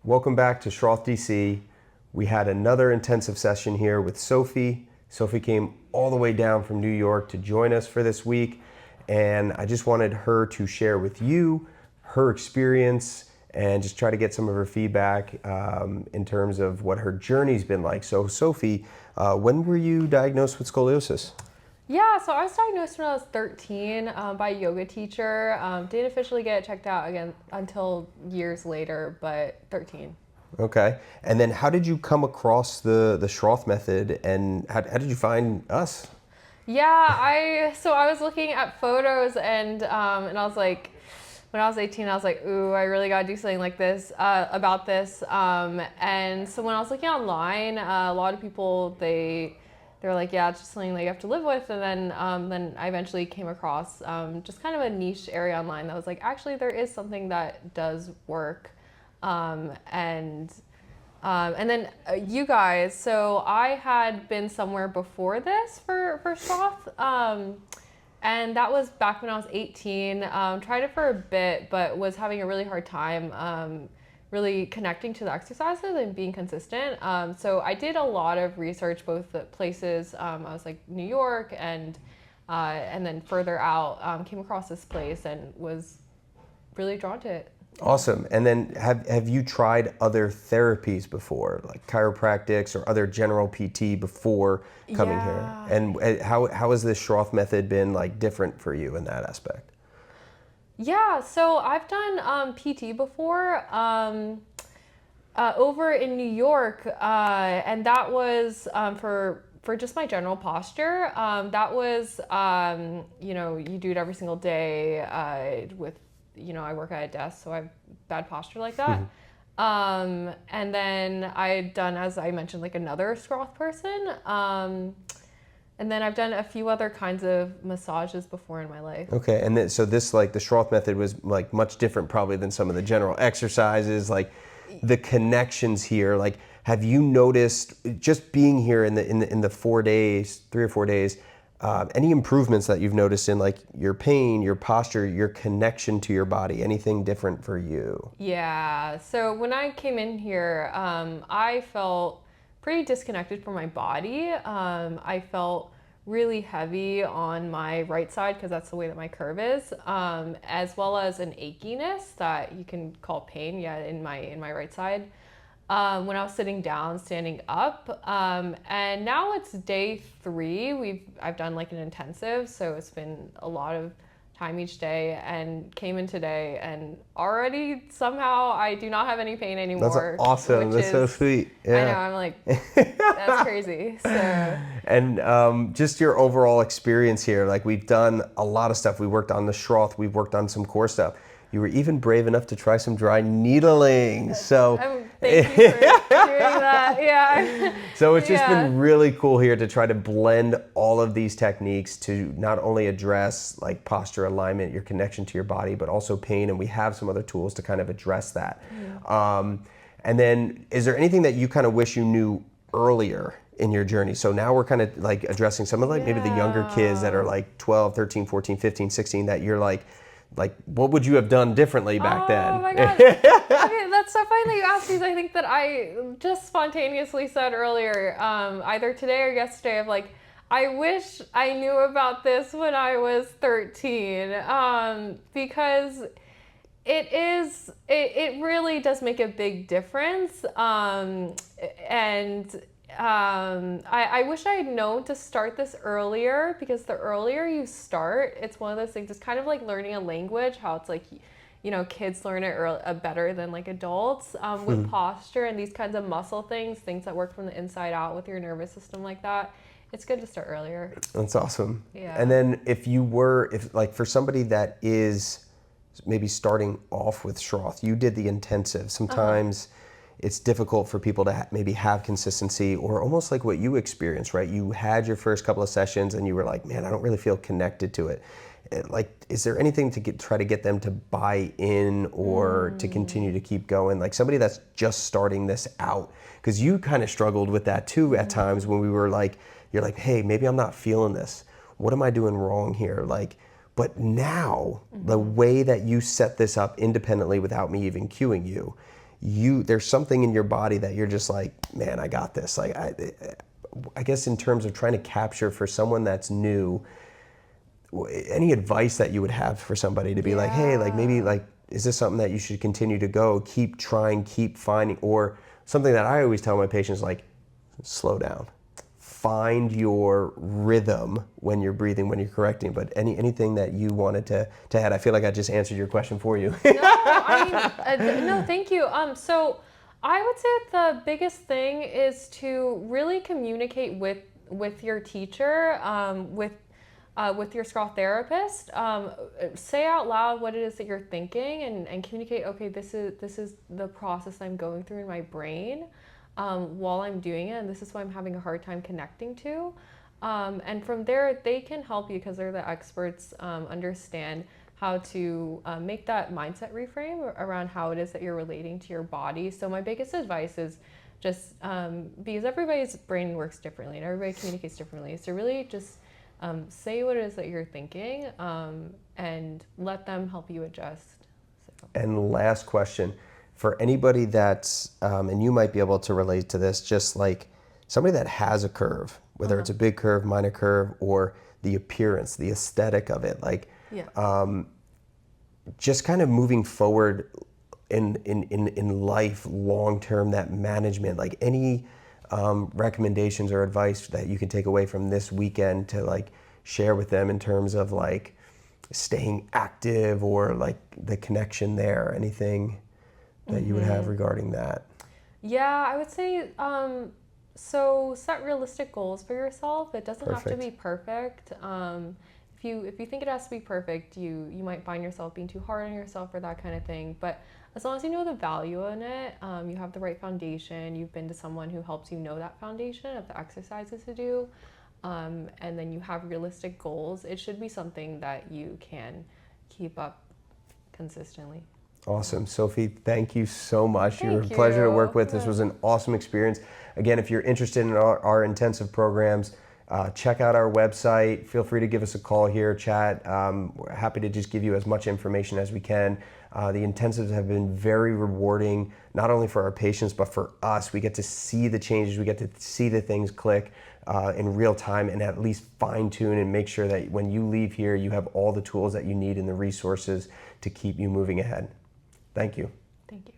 Welcome back to Schroth DC. We had another intensive session here with Sophie. Sophie came all the way down from New York to join us for this week, and I just wanted her to share with you her experience and just try to get some of her feedback in terms of what her journey's been like. So Sophie, when were you diagnosed with scoliosis? Yeah, so I was diagnosed when I was 13 by a yoga teacher. Didn't officially get it checked out again until years later, but 13. Okay. And then how did you come across the Schroth method, and how did you find us? Yeah, I was looking at photos and I was like, when I was 18, I was like, ooh, I really gotta do something like this about this. And so when I was looking online, a lot of people they're like, yeah, it's just something that you have to live with. And then I eventually came across just kind of a niche area online that was like, actually, there is something that does work. And then you guys, so I had been somewhere before this for Schroth. And that was back when I was 18. Tried it for a bit, but was having a really hard time really connecting to the exercises and being consistent. So I did a lot of research, both the places. I was like New York and then further out, came across this place and was really drawn to it. Awesome. And then have you tried other therapies before, like chiropractics or other general PT before coming here? And how has this Schroth method been like different for you in that aspect? Yeah, so I've done PT before over in New York, and that was for just my general posture. That was you do it every single day with I work at a desk, so I have bad posture like that. And then I'd done, as I mentioned, like another Schroth person. And then I've done a few other kinds of massages before in my life. Okay, and then, so this, like the Schroth method was like much different probably than some of the general exercises, like the connections here. Like, have you noticed just being here in the 4 days, 3 or 4 days, any improvements that you've noticed in like your pain, your posture, your connection to your body? Anything different for you? Yeah, so when I came in here, I felt pretty disconnected from my body. I felt really heavy on my right side because that's the way that my curve is, as well as an achiness that you can call pain, in my right side. When I was sitting down, standing up, and now it's day 3. I've done like an intensive, so it's been a lot of time each day, and came in today, and already somehow I do not have any pain anymore. That's awesome. That's so sweet. Yeah. I know. I'm like, that's crazy. So. And just your overall experience here, like we've done a lot of stuff. We worked on the Schroth. We've worked on some core stuff. You were even brave enough to try some dry needling. So thank you for doing that. Yeah. So it's just been really cool here to try to blend all of these techniques to not only address like posture alignment, your connection to your body, but also pain. And we have some other tools to kind of address that. And then is there anything that you kind of wish you knew earlier in your journey? So now we're kind of like addressing some of like maybe the younger kids that are like 12, 13, 14, 15, 16 that you're like, what would you have done differently back then? Oh my God. Okay, that's so funny that you asked these. I think that I just spontaneously said earlier, either today or yesterday, of like, I wish I knew about this when I was 13, because it really does make a big difference. I wish I had known to start this earlier, because the earlier you start, it's one of those things. It's kind of like learning a language, how it's like, kids learn it better than like adults, with posture and these kinds of muscle things that work from the inside out with your nervous system like that. It's good to start earlier. That's awesome. Yeah. And then if like for somebody that is maybe starting off with Schroth, you did the intensive. Sometimes it's difficult for people to maybe have consistency, or almost like what you experienced, right? You had your first couple of sessions and you were like, man, I don't really feel connected to it. Like, is there anything to try to get them to buy in or to continue to keep going? Like somebody that's just starting this out, because you kind of struggled with that too at times when we were like, you're like, hey, maybe I'm not feeling this. What am I doing wrong here? Like, but now the way that you set this up independently without me even cueing you, there's something in your body that you're just like, man, I got this. Like, I guess in terms of trying to capture for someone that's new, any advice that you would have for somebody to be like, hey, like maybe like, is this something that you should continue to go, keep trying, keep finding, or something that I always tell my patients, like, slow down. Find your rhythm when you're breathing, when you're correcting. But anything that you wanted to add? I feel like I just answered your question for you. No, I mean, no, thank you. So I would say the biggest thing is to really communicate with your teacher, with your Scroll therapist. Say out loud what it is that you're thinking, and communicate. Okay, this is the process I'm going through in my brain while I'm doing it, and this is why I'm having a hard time connecting to. And from there, they can help you because they're the experts, understand how to make that mindset reframe around how it is that you're relating to your body. So my biggest advice is just because everybody's brain works differently and everybody communicates differently. So really just say what it is that you're thinking and let them help you adjust. So. And last question, for anybody that's, and you might be able to relate to this, just like somebody that has a curve, whether it's a big curve, minor curve, or the appearance, the aesthetic of it, like just kind of moving forward in life long term, that management, like any recommendations or advice that you can take away from this weekend to like share with them in terms of like staying active or like the connection there, anything that you would have regarding that? Yeah, I would say so set realistic goals for yourself. It doesn't have to be perfect. If you think it has to be perfect, you might find yourself being too hard on yourself or that kind of thing. But as long as you know the value in it, you have the right foundation, you've been to someone who helps you know that foundation of the exercises to do, and then you have realistic goals, it should be something that you can keep up consistently. Awesome. Sophie, thank you so much. Thank You're a pleasure to work with. you. This was an awesome experience. Again, if you're interested in our intensive programs, check out our website. Feel free to give us a call here, chat. We're happy to just give you as much information as we can. The intensives have been very rewarding, not only for our patients, but for us. We get to see the changes. We get to see the things click in real time and at least fine tune and make sure that when you leave here, you have all the tools that you need and the resources to keep you moving ahead. Thank you. Thank you.